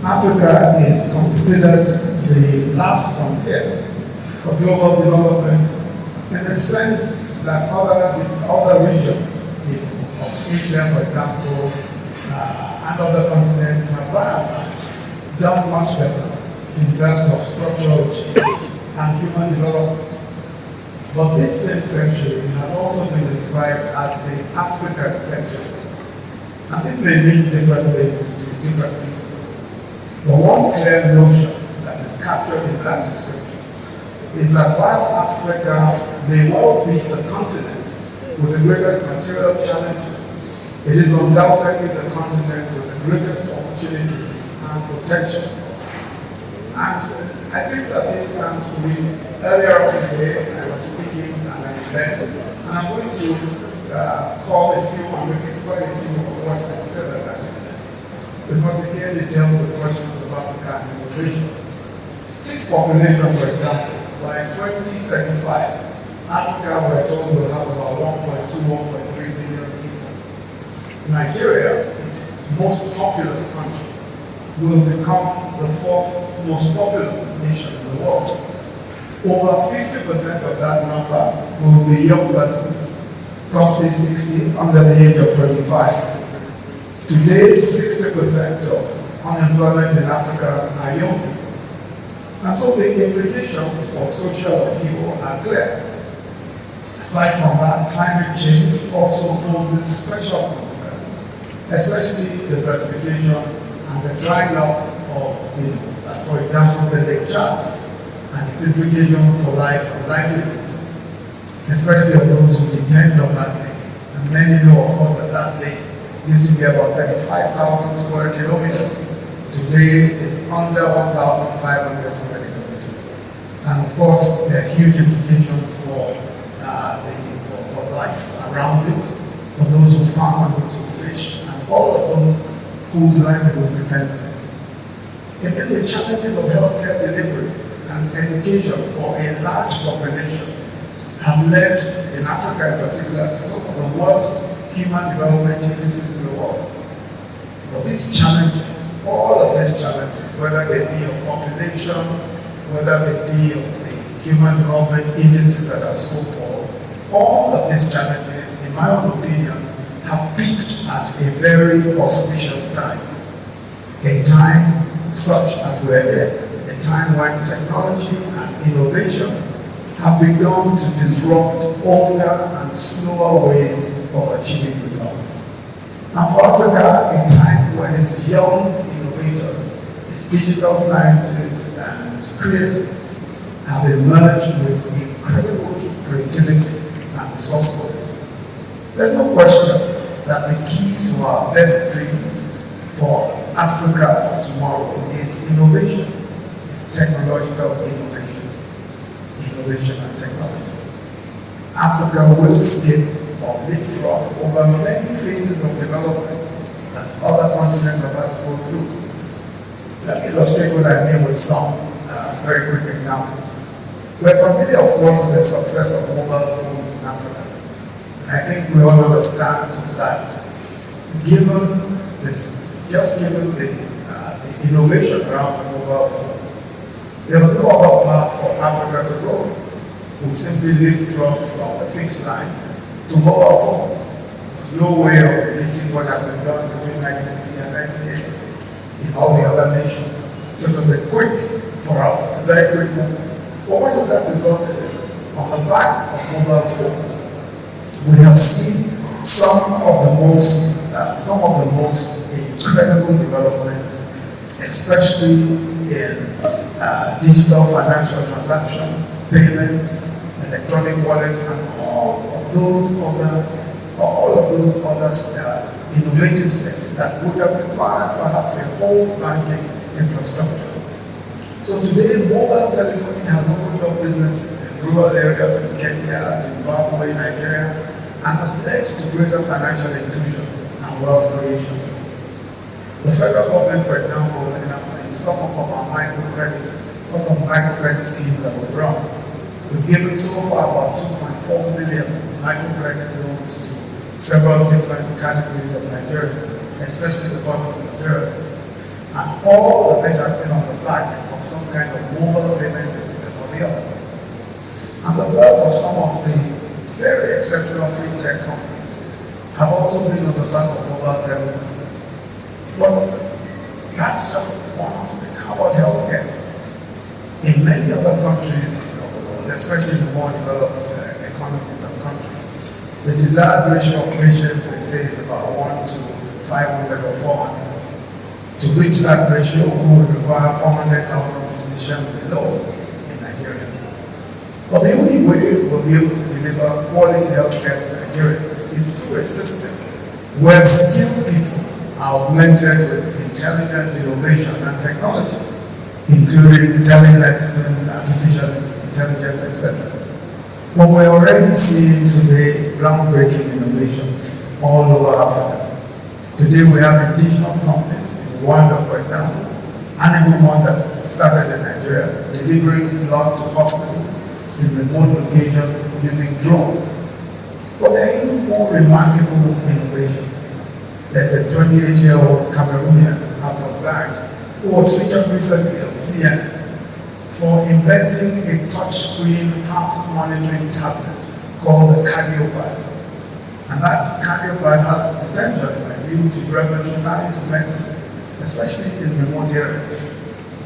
Africa is considered the last frontier of global development in the sense that other regions of Asia, for example, and other continents have done much better in terms of structural change and human development. But this same century has also been described as the African century. And this may mean different things to different people. But one clear notion that is captured in that description is that while Africa may well be the continent with the greatest material challenges, it is undoubtedly the continent with the greatest opportunities and potentials. And I think that this stands to reason. Earlier on today, I was speaking at an event, and I'm going to call a few, and maybe quite a few of what I said at that event, because again, it dealt with questions of Africa and innovation. Take population, for example. By 2035, Africa, we're told, will have about 1.2, 1.3 billion people. Nigeria, its most populous country, will become the fourth most populous nation in the world. Over 50% of that number will be young persons, some say 60, under the age of 25. Today, 60% of unemployment in Africa are young people. And so the implications of social upheaval are clear. Aside from that, climate change also poses special concerns, especially desertification and the drying up of, for example, the Lake Chad and its implication for lives and livelihoods, especially of those who depend on that lake. And many know, of course, that that lake used to be about 35,000 square kilometers. Today is under 1,500 square kilometers. And of course, there are huge implications for life around it, for those who farm and those who fish, and all of those whose livelihoods depend on it. Again, the challenges of healthcare delivery and education for a large population have led, in Africa in particular, to some of the worst human development indices in the world. But these challenges, all of these challenges, whether they be of population, whether they be of the human development indices that are so called, all of these challenges, in my own opinion, have peaked at a very auspicious time. A time such as we're in, a time when technology and innovation have begun to disrupt older and slower ways of achieving results. And for Africa, a time when its young innovators, its digital scientists and creatives have emerged with incredible creativity and resourcefulness. There's no question that the key to our best dreams for Africa of tomorrow is innovation. It's technological innovation. Innovation and technology. Africa will skip or leapfrog over many phases of development that other continents have had to go through. Let me illustrate what I mean with some very quick examples. We're familiar, of course, with the success of mobile phones in Africa. And I think we all understand that given this, just given the innovation around the mobile phone, there was no other path for Africa to go. We simply leapfrog from the fixed lines to mobile phones. There's no way of repeating what had been done between 1950 and 1980 in all the other nations. So it was a quick, for us, a very quick move. But what has that resulted in? On the back of mobile phones, we have seen some of the most incredible developments, especially in digital financial transactions, payments, electronic wallets, and all of those other innovative steps that would have required perhaps a whole banking infrastructure. So today, mobile telephony has opened up businesses in rural areas in Kenya, Zimbabwe, Nigeria, and has led to greater financial inclusion and wealth creation. The federal government, for example, in some of our microcredit schemes that we've run, we've given so far about 2.4 million microcredit loans to several different categories of Nigerians, especially the bottom of the pyramid. And all of it has been on the back of some kind of mobile payment system or the other. And the birth of some of the very exceptional fintech companies have also been on the back of mobile telephones. But that's just one aspect. How about healthcare? In many other countries of the world, especially in the more developed economies and countries, the desired ratio of patients, they say, is about 1 to 500 or 400. To reach that ratio, we would require 400,000 physicians alone in Nigeria. But the only way we'll be able to deliver quality healthcare to Nigerians is through a system where skilled people are augmented with intelligent innovation and technology, including telemedicine, artificial intelligence, etc. But we're already seeing today groundbreaking innovations all over Africa. Today we have indigenous companies, in Rwanda for example, animal one that's started in Nigeria, delivering blood to hospitals in remote locations using drones. But there are even more remarkable innovations. There's a 28-year-old Cameroonian, Alpha Zag, who was featured recently on CNN for inventing a touchscreen heart monitoring tablet called the Cardiopad. And that Cardiopad has potential, in my view, to revolutionize medicine, especially in remote areas.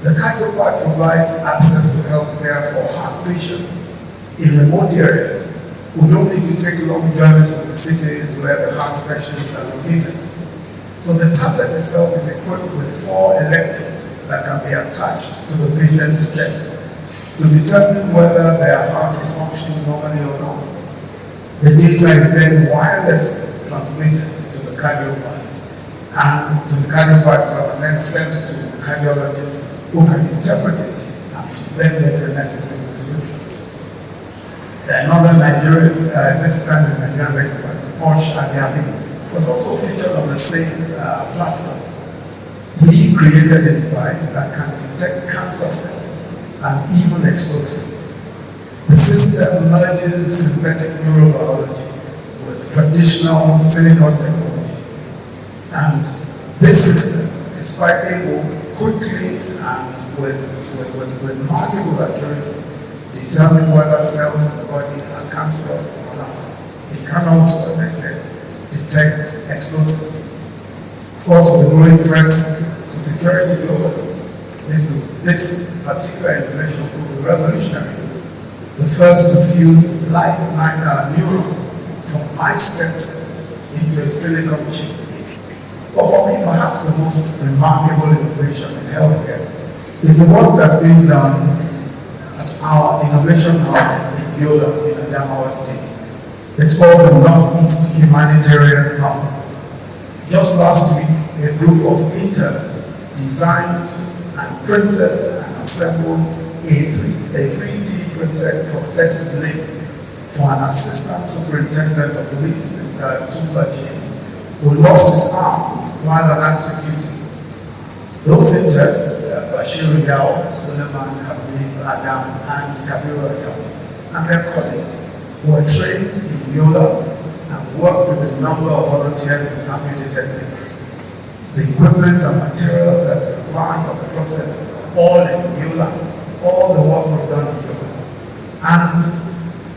The Cardiopad provides access to healthcare for heart patients in remote areas who don't need to take long journeys to the cities where the heart specialists are located. So the tablet itself is equipped with 4 electrodes that can be attached to the patient's chest to determine whether their heart is functioning normally or not. The data is then wirelessly transmitted to the cardiopad and to the cardiopad itself and then sent to the cardiologist who can interpret it and then make the necessary prescriptions. Another Nigerian, this time in Nigerian medical, Yemi, was also featured on the same platform. He created a device that can detect cancer cells and even explosives. The system merges synthetic neurobiology with traditional silicon technology. And this system is quite able quickly and with remarkable accuracy determine whether cells in the body are cancerous or not. It can also, as I said, detect explosives. Of course, with growing threats to security globally, this particular innovation will be revolutionary. The first to fuse live neurons from mice stem cells into a silicon chip. But for me, perhaps the most remarkable innovation in healthcare is the work that's being done at our innovation hub in Yola in Adamawa State. It's called the Northeast Humanitarian Hub. Just last week, a group of interns designed and printed and assembled a 3D printed prosthesis limb for an assistant superintendent of police, Mr. Tumba James, who lost his arm while on active duty. Those interns, Bashir Yao, Suleiman, Habib, Adam, and Kabiru Adam, and their colleagues, were trained in Yola and worked with a number of volunteers with amputated limbs. The equipment and materials that were required for the process, all in Yola, all the work was done in Yola. And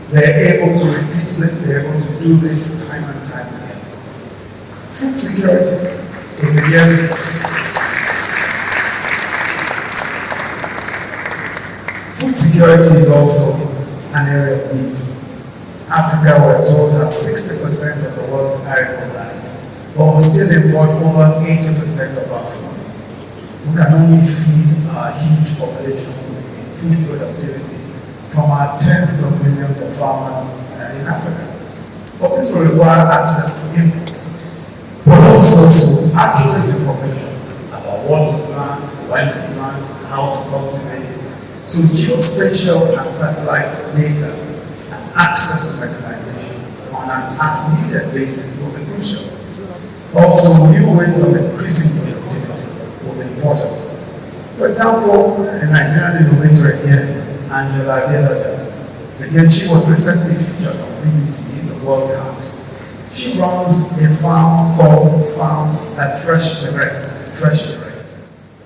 they're able to repeat this, they're able to do this time and time again. Food security is again, food security is also an area of need. Africa, we're told, has 60% of the world's arable land, but we still import over 80% of our food. We can only feed our huge population with improved productivity from our tens of millions of farmers in Africa. But this will require access to inputs, but also to accurate information about what to plant, when to plant, how to cultivate. So geospatial and satellite data and access to mechanization on an as-needed basis will be crucial. Also, new ways of increasing productivity will be important. For example, a Nigerian innovator again, Angela Adeloya, again, she was recently featured on BBC, The World House. She runs a farm called Fresh Direct.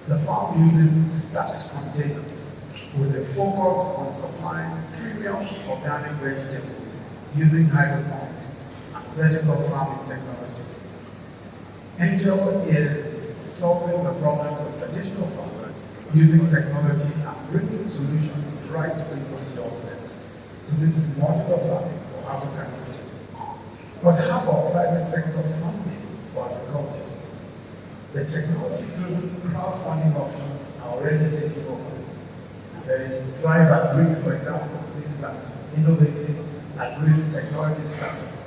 The farm uses stacked containers with a focus on supplying premium organic vegetables using hydroponics and vertical farming technology. Angel is solving the problems of traditional farmers using technology and bringing solutions right to people's doorsteps. So this is modular farming for African cities. But how about private sector funding for agriculture? The technology-driven crowdfunding options are already taking over. And there is Thrive Agri, for example. This is an innovative agri technology startup,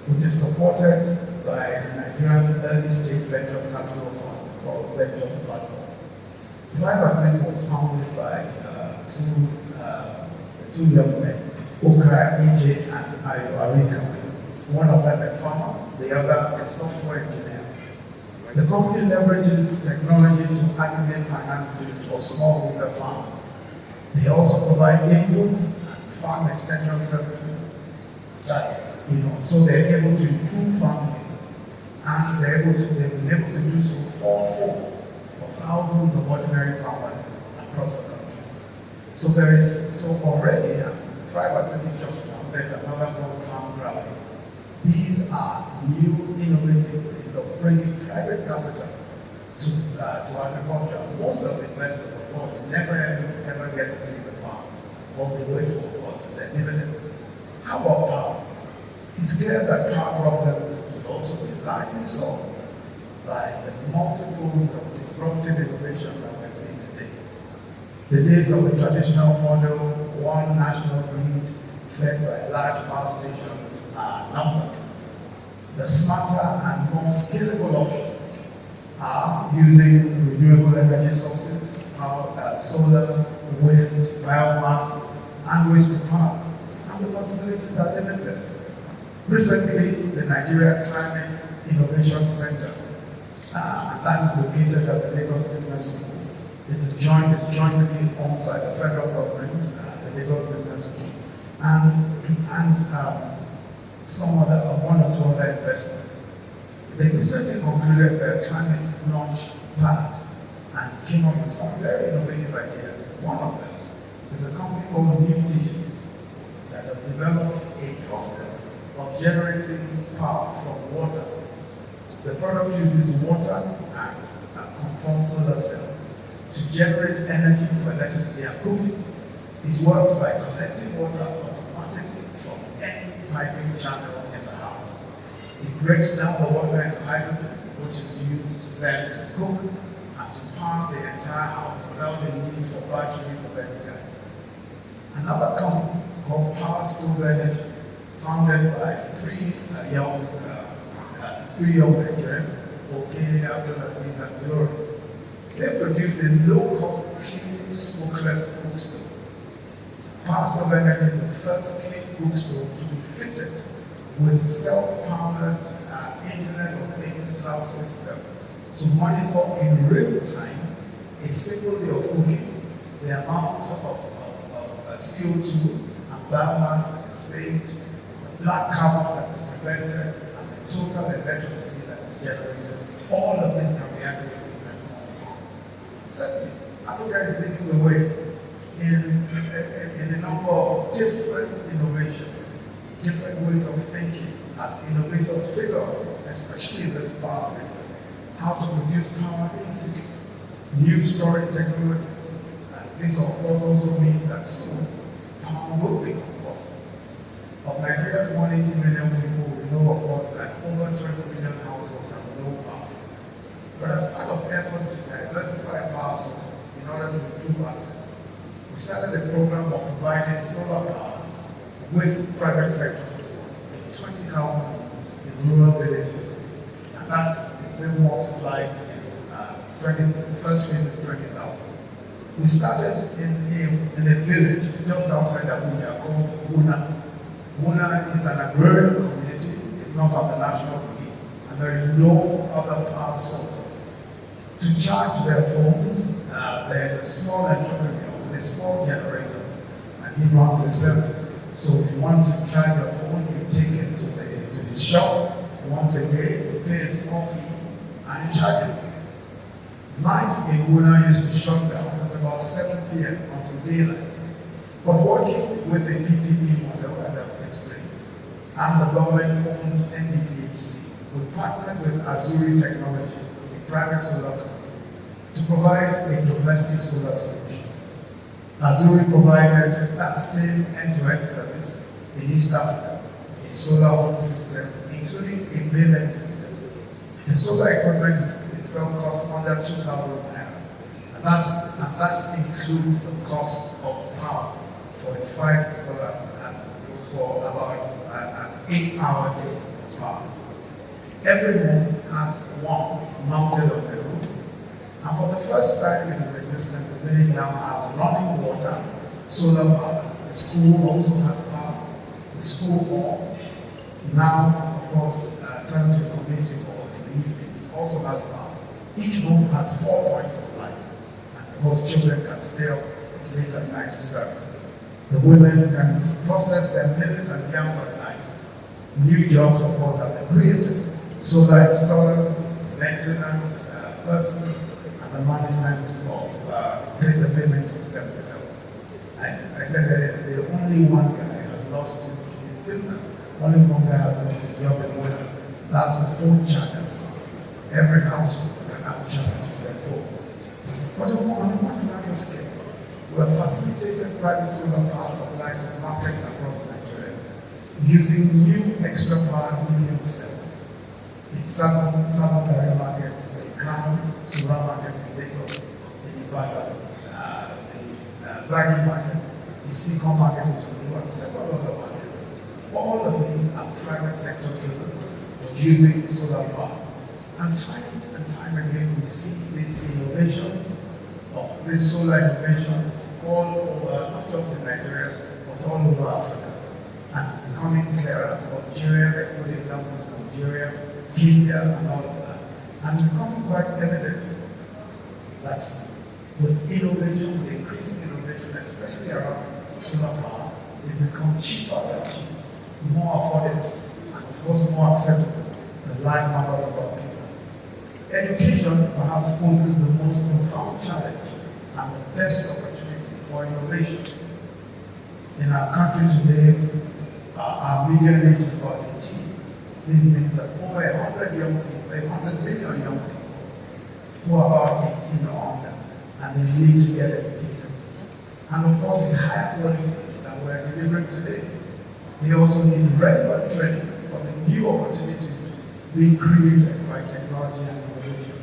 which is supported by the Nigerian early-stage venture capital fund called Ventures Platform. Thrive Agri was founded by two young men, Oka, AJ, and Ayo Arika. One of them a farmer, the other a software engineer. The company leverages technology to aggregate finances for smallholder farmers. They also provide inputs and farm extension services that, so they're able to improve farm yields, and they've been able to do so fourfold for thousands of ordinary farmers across the country. So already, Thrive Agri is just one. There's another called Farm Growing. These are new innovative ways of bringing private capital to agriculture. Most of the investors, of course, never ever get to see the farms. All they wait for was their dividends. How about power? It's clear that power problems will also be largely solved by the multiples of disruptive innovations that we're seeing today. The days of the traditional model, one national grid, fed by large power stations are numbered. The smarter and more scalable options are using renewable energy sources, solar, wind, biomass, and waste power. And the possibilities are limitless. Recently, the Nigeria Climate Innovation Center, and that is located at the Lagos Business School. It's jointly owned by the federal government, the Lagos Business School, and one or two other investors. They recently concluded their climate launch pad and came up with some very innovative ideas. One of them is a company called New Digits that has developed a process of generating power from water. The product uses water and conformed solar cells to generate energy for electricity and cooking. It works by collecting water automatically from any piping channel in the house. It breaks down the water into hydrogen, which is used then to cook and to power the entire house without the need for batteries of any kind. Another company called PASCAL Energy, founded by three young Nigerians, Okay, Abdulaziz, and Glory. They produce a low-cost, clean, smokeless cook stove. PASCAL Energy is the first clean cook stove to be fitted with self-powered Internet of Things cloud system to monitor in real time a single day of cooking, the amount of CO2 and biomass that is saved, the black carbon that is prevented, and the total electricity that is generated. All of this can be aggregated and monitored. Certainly, Africa is leading the way in a number of different innovations, different ways of thinking as innovators figure out, especially in this power sector, how to produce power in situ, new storage technologies. And this, of course, also means that soon power will become portable. Of Nigeria's 180 million people, we know, of course, that over 20 million households have no power. But as part of efforts to diversify power sources in order to improve access, we started a program of providing solar power with private sector support in 20,000 homes in rural villages. And that is being multiplied in the first phase is 20,000. We started in a village just outside Abuja called Wuna. Wuna is an agrarian community. It's not on the national grid, and there is no other power source. To charge their phones, there is a small entrepreneur with a small generator, and he runs a service. So if you want to charge your phone, you take it to the shop once a day, you pay a small fee, and it charges. Life in Wuna used to shut down at about 7 p.m. until daylight. But working with a PPP model, as I've explained, and the government-owned NDPHC, we partnered with Azuri Technology, a private solar company, to provide a domestic solar solution. Azuri provided that same end-to-end service in East Africa, a solar home system, including a payment system. The solar equipment itself costs under 2,000 naira, and that includes the cost of power for about an 8-hour day of power. Every home has one mounted on the roof, and for the first time in its existence, the village now has running water, solar power. The school also has power. The school hall, now of course turned to a community hall in the evenings, also has power. Each home has 4 points of light, and of course children can stay up late at night to study. The women can process their millet and yams at night. New jobs, of course, have been created. Solar installers, maintenance persons, and the management of the payment system itself. As I said earlier, today, only one guy has lost his business. Only one guy has lost his job in Wuna. That's the phone channel. Every household can have channels to their phones. But on a much larger scale, we have facilitated private solar power supply to markets across Nigeria using new extra powered lithium cells. In Sabon market, in Kano, Sura market in Lagos, in Ibadan, the Blackie market, the GCON market in Osinbajo, and several other markets. All of these are private sector driven, using solar power. And time again, we see these innovations, these solar innovations all over, not just in Nigeria, but all over Africa. And it's becoming clearer. Algeria, there are good examples in Algeria, Kenya, and all of that. And it's becoming quite evident that with innovation, with increasing innovation, especially around solar power, it becomes cheaper than cheap, more affordable, and of course more accessible to large numbers of our people. Education perhaps poses the most profound challenge and the best opportunity for innovation. In our country today, our median age is about 18. This means that over 100 million young people who are about 18 or under, and they need to get educated. And of course, in higher quality than we're delivering today. They also need relevant training for the new opportunities being created by technology and innovation.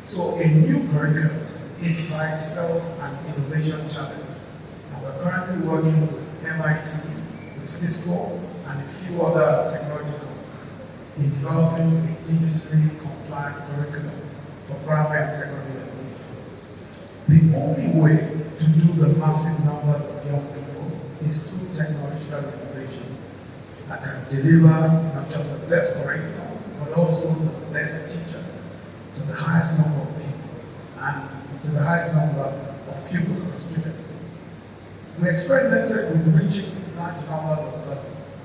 So a new curriculum is by itself an innovation challenge. And we're currently working with MIT, with Cisco, and a few other technology companies in developing a digitally compliant curriculum for primary and secondary education. The only way to do the massive numbers of young people is through technological innovation that can deliver not just the best curriculum, but also the best teachers to the highest number of people and to the highest number of pupils and students. We experimented with reaching large numbers of persons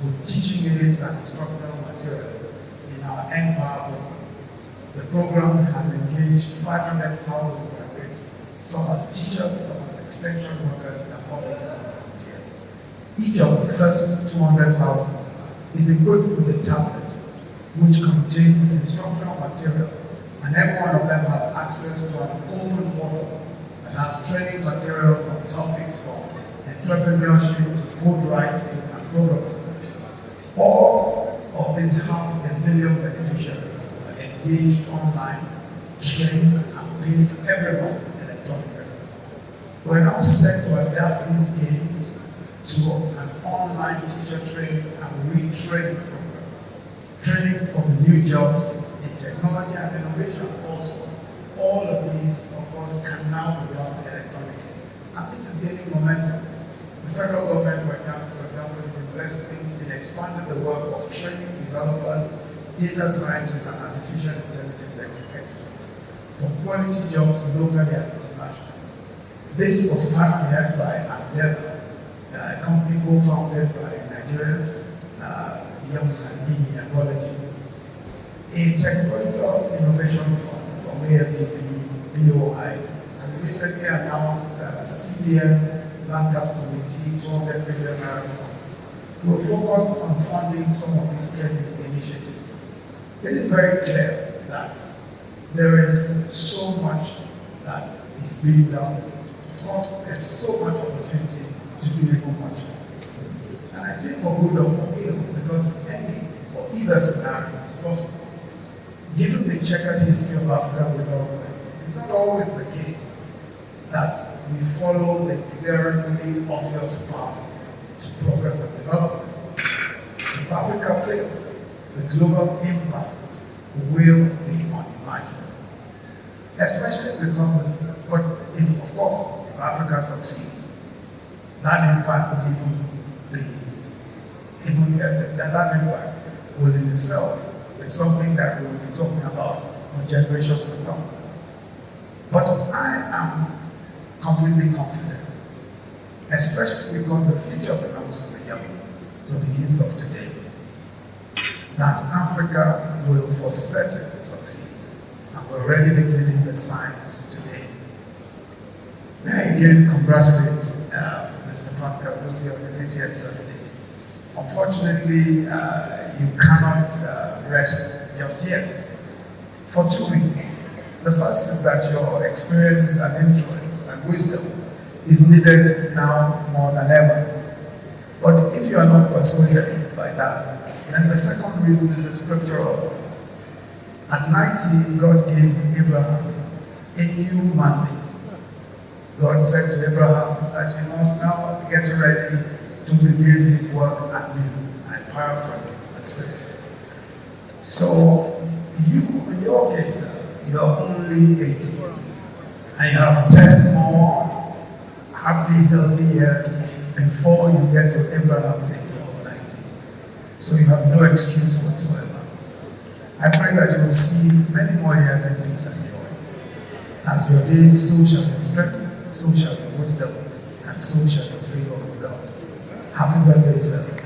with teaching aids and instructional materials in our NPower program. The program has engaged 500,000 graduates, some as teachers, some as extension workers, and public volunteers. Each of the first 200,000 is equipped with a tablet which contains instructional materials, and every one of them has access to an open portal that has training materials on topics from entrepreneurship to code writing and programming. All of these 500,000 beneficiaries were engaged online, trained, and paid every month electronically. We're now set to adapt these games to an online teacher training and retraining program. Training for the new jobs in technology and innovation also. All of these, of course, can now be done electronically. And this is gaining momentum. The federal government, for example, is investing in expanding the work of training developers, data scientists, and artificial intelligence experts for quality jobs locally and internationally. This was pioneered by Andela, a company co-founded by Nigerian Yemi, a technological innovation fund from AFDP BOI, and recently announced CBN Bankers Committee 200 billion fund will focus on funding some of these training initiatives. It is very clear that there is so much that is being done. Of course, there's so much opportunity to do even much more. And I say for good or for ill, because any or either scenario is possible. Given the checkered history of African development, it's not always the case that we follow the glaringly obvious path to progress and development. If Africa fails, the global impact will be unimaginable. Especially because, but if, of course, if Africa succeeds, that impact will that impact will in itself be something that we will be talking about for generations to come. But I am completely confident, especially because the future belongs to the young, to the youth of today, that Africa will for certain succeed. And we're already beginning the signs today. May I again congratulate Mr. PASCAL DOZIE on his 80th birthday. Unfortunately, you cannot rest just yet for two reasons. The first is that your experience and influence and wisdom is needed now more than ever. But if you are not persuaded by that, then the second reason is a scriptural one. At 90, God gave Abraham a new mandate. God said to Abraham that he must now get ready to begin his work anew. I paraphrase the scripture. So, you, in your case, you are only 80. And you have 10 more happy, healthy years before you get to Abraham's age of 90. So you have no excuse whatsoever. I pray that you will see many more years in peace and joy. As your days, so shall your strength, so shall your wisdom, and so shall your favor with God. Happy birthday, sir.